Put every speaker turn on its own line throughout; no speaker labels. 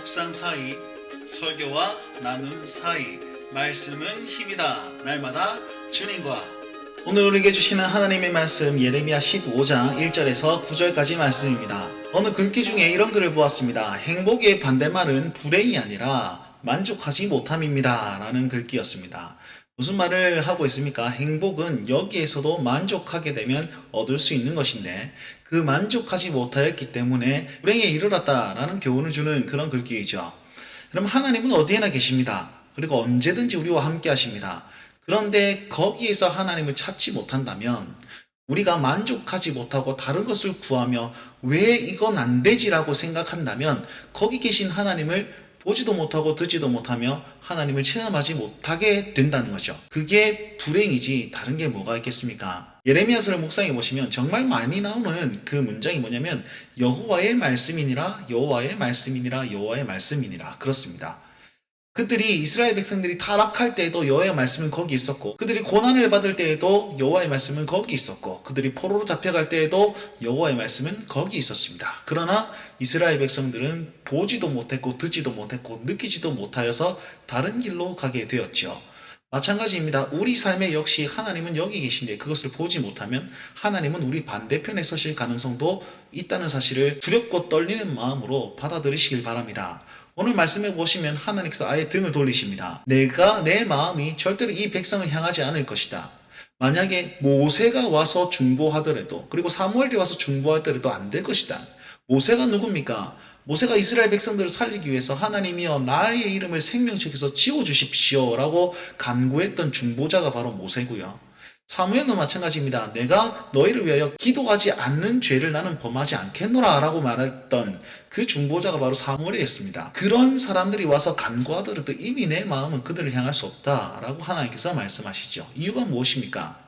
묵상 사이, 설교와 나눔 사이, 말씀은 힘이다. 날마다 주님과. 오늘 우리에게 주시는 하나님의 말씀 예레미야 15장 1절에서 9절까지 말씀입니다. 어느 글귀 중에 이런 글을 보았습니다. 행복의 반대말은 불행이 아니라 만족하지 못함입니다. 라는 글귀였습니다. 무슨 말을 하고 있습니까? 행복은 여기에서도 만족하게 되면 얻을 수 있는 것인데 그 만족하지 못하였기 때문에 불행에 이르렀다라는 교훈을 주는 그런 글귀이죠. 그럼 하나님은 어디에나 계십니다. 그리고 언제든지 우리와 함께 하십니다. 그런데 거기에서 하나님을 찾지 못한다면 우리가 만족하지 못하고 다른 것을 구하며 왜 이건 안 되지라고 생각한다면 거기 계신 하나님을 보지도 못하고 듣지도 못하며 하나님을 체험하지 못하게 된다는 거죠. 그게 불행이지 다른 게 뭐가 있겠습니까? 예레미야서를 묵상해 보시면 정말 많이 나오는 그 문장이 뭐냐면 여호와의 말씀이니라 여호와의 말씀이니라 여호와의 말씀이니라 그렇습니다. 그들이 이스라엘 백성들이 타락할 때에도 여호와의 말씀은 거기 있었고 그들이 고난을 받을 때에도 여호와의 말씀은 거기 있었고 그들이 포로로 잡혀갈 때에도 여호와의 말씀은 거기 있었습니다. 그러나 이스라엘 백성들은 보지도 못했고 듣지도 못했고 느끼지도 못하여서 다른 길로 가게 되었죠. 마찬가지입니다. 우리 삶에 역시 하나님은 여기 계신데 그것을 보지 못하면 하나님은 우리 반대편에 서실 가능성도 있다는 사실을 두렵고 떨리는 마음으로 받아들이시길 바랍니다. 오늘 말씀해 보시면 하나님께서 아예 등을 돌리십니다. 내 마음이 절대로 이 백성을 향하지 않을 것이다. 만약에 모세가 와서 중보하더라도 그리고 사무엘이 와서 중보하더라도 안 될 것이다. 모세가 누굽니까? 모세가 이스라엘 백성들을 살리기 위해서 하나님이여 나의 이름을 생명책에서 지워주십시오 라고 간구했던 중보자가 바로 모세고요. 사무엘도 마찬가지입니다. 내가 너희를 위하여 기도하지 않는 죄를 나는 범하지 않겠노라 라고 말했던 그 중보자가 바로 사무엘이었습니다. 그런 사람들이 와서 간구하더라도 이미 내 마음은 그들을 향할 수 없다라고 하나님께서 말씀하시죠. 이유가 무엇입니까?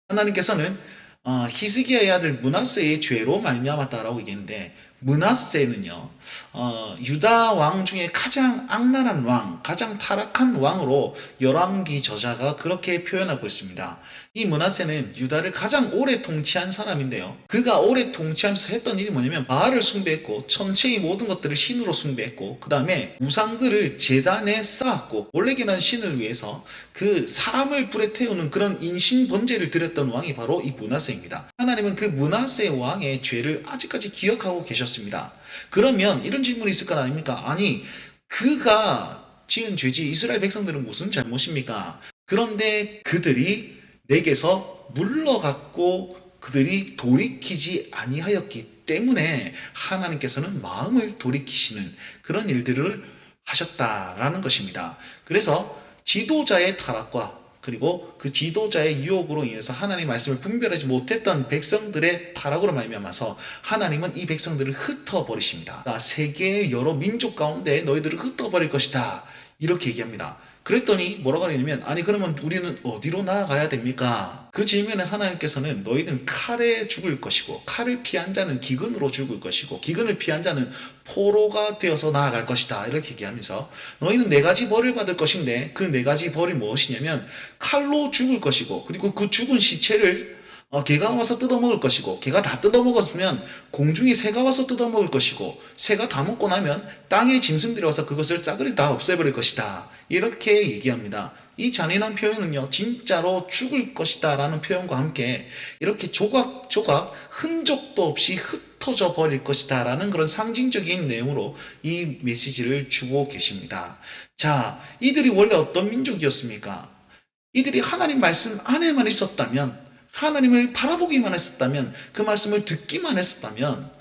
하나님께서는 히스기야의 아들 므낫세의 죄로 말미암았다라고 얘기했는데 므낫세는요 유다 왕 중에 가장 악랄한 왕, 가장 타락한 왕으로 열왕기 저자가 그렇게 표현하고 있습니다. 이 므낫세는 유다를 가장 오래 통치한 사람인데요. 그가 오래 통치하면서 했던 일이 뭐냐면 바알을 숭배했고 천체의 모든 것들을 신으로 숭배했고 그 다음에 우상들을 제단에 쌓았고 몰렉이라는 신을 위해서 그 사람을 불에 태우는 그런 인신 번제를 드렸던 왕이 바로 이 므낫세입니다. 하나님은 그 므낫세 왕의 죄를 아직까지 기억하고 계셨습니다. 그러면 이런 질문이 있을 거 아닙니까? 아니 그가 지은 죄지 이스라엘 백성들은 무슨 잘못입니까? 그런데 그들이 내게서 물러갔고 그들이 돌이키지 아니하였기 때문에 하나님께서는 마음을 돌이키시는 그런 일들을 하셨다라는 것입니다. 그래서 지도자의 타락과 그리고 그 지도자의 유혹으로 인해서 하나님의 말씀을 분별하지 못했던 백성들의 타락으로 말미암아서 하나님은 이 백성들을 흩어버리십니다. 세계의 여러 민족 가운데 너희들을 흩어버릴 것이다. 이렇게 얘기합니다. 그랬더니 뭐라고 하냐면 아니 그러면 우리는 어디로 나아가야 됩니까? 그 질문에 하나님께서는 너희는 칼에 죽을 것이고 칼을 피한 자는 기근으로 죽을 것이고 기근을 피한 자는 포로가 되어서 나아갈 것이다 이렇게 얘기하면서 너희는 네 가지 벌을 받을 것인데 그 네 가지 벌이 무엇이냐면 칼로 죽을 것이고 그리고 그 죽은 시체를 개가 와서 뜯어먹을 것이고 개가 다 뜯어먹었으면 공중에 새가 와서 뜯어먹을 것이고 새가 다 먹고 나면 땅의 짐승들이 와서 그것을 싸그리 다 없애버릴 것이다 이렇게 얘기합니다. 이 잔인한 표현은요 진짜로 죽을 것이다 라는 표현과 함께 이렇게 조각조각 흔적도 없이 흩어져 버릴 것이다 라는 그런 상징적인 내용으로 이 메시지를 주고 계십니다. 자, 이들이 원래 어떤 민족이었습니까? 이들이 하나님 말씀 안에만 있었다면 하나님을 바라보기만 했었다면 그 말씀을 듣기만 했었다면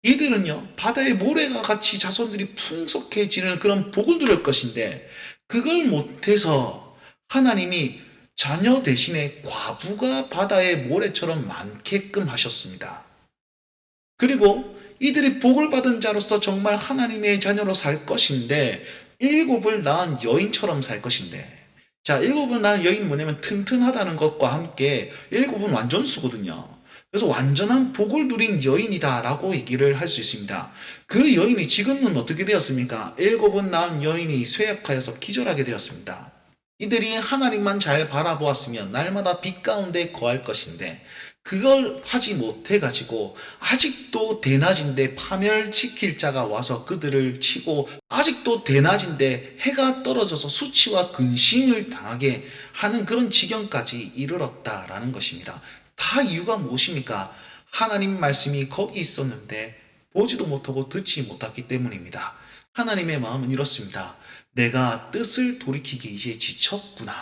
이들은요 바다의 모래가 같이 자손들이 풍성해지는 그런 복을 누릴 것인데 그걸 못해서 하나님이 자녀 대신에 과부가 바다의 모래처럼 많게끔 하셨습니다. 그리고 이들이 복을 받은 자로서 정말 하나님의 자녀로 살 것인데 일곱을 낳은 여인처럼 살 것인데 자, 일곱은 낳은 여인은 뭐냐면 튼튼하다는 것과 함께 일곱은 완전수거든요. 그래서 완전한 복을 누린 여인이다 라고 얘기를 할 수 있습니다. 그 여인이 지금은 어떻게 되었습니까? 일곱은 낳은 여인이 쇠약하여서 기절하게 되었습니다. 이들이 하나님만 잘 바라보았으면 날마다 빛 가운데 거할 것인데 그걸 하지 못해가지고 아직도 대낮인데 파멸시킬 자가 와서 그들을 치고 아직도 대낮인데 해가 떨어져서 수치와 근심을 당하게 하는 그런 지경까지 이르렀다라는 것입니다. 다 이유가 무엇입니까? 하나님 말씀이 거기 있었는데 보지도 못하고 듣지 못했기 때문입니다. 하나님의 마음은 이렇습니다. 내가 뜻을 돌이키기 이제 지쳤구나.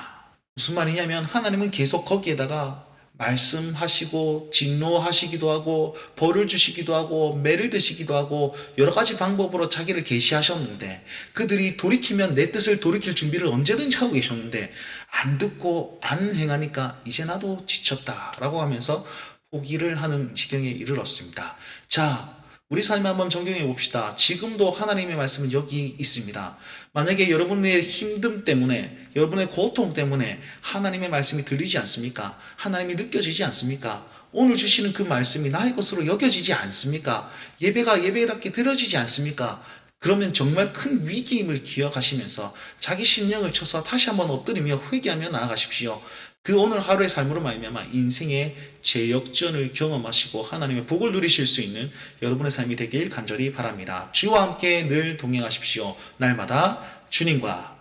무슨 말이냐면 하나님은 계속 거기에다가 말씀하시고 진노하시기도 하고 벌을 주시기도 하고 매를 드시기도 하고 여러 가지 방법으로 자기를 계시하셨는데 그들이 돌이키면 내 뜻을 돌이킬 준비를 언제든지 하고 계셨는데 안 듣고 안 행하니까 이제 나도 지쳤다라고 하면서 포기를 하는 지경에 이르렀습니다. 자, 우리 삶 한번 정경해 봅시다. 지금도 하나님의 말씀은 여기 있습니다. 만약에 여러분의 힘듦 때문에, 여러분의 고통 때문에 하나님의 말씀이 들리지 않습니까? 하나님이 느껴지지 않습니까? 오늘 주시는 그 말씀이 나의 것으로 여겨지지 않습니까? 예배가 예배답게 드려지지 않습니까? 그러면 정말 큰 위기임을 기억하시면서 자기 심령을 쳐서 다시 한번 엎드리며 회개하며 나아가십시오. 그 오늘 하루의 삶으로 말미암아 인생의 재역전을 경험하시고 하나님의 복을 누리실 수 있는 여러분의 삶이 되길 간절히 바랍니다. 주와 함께 늘 동행하십시오. 날마다 주님과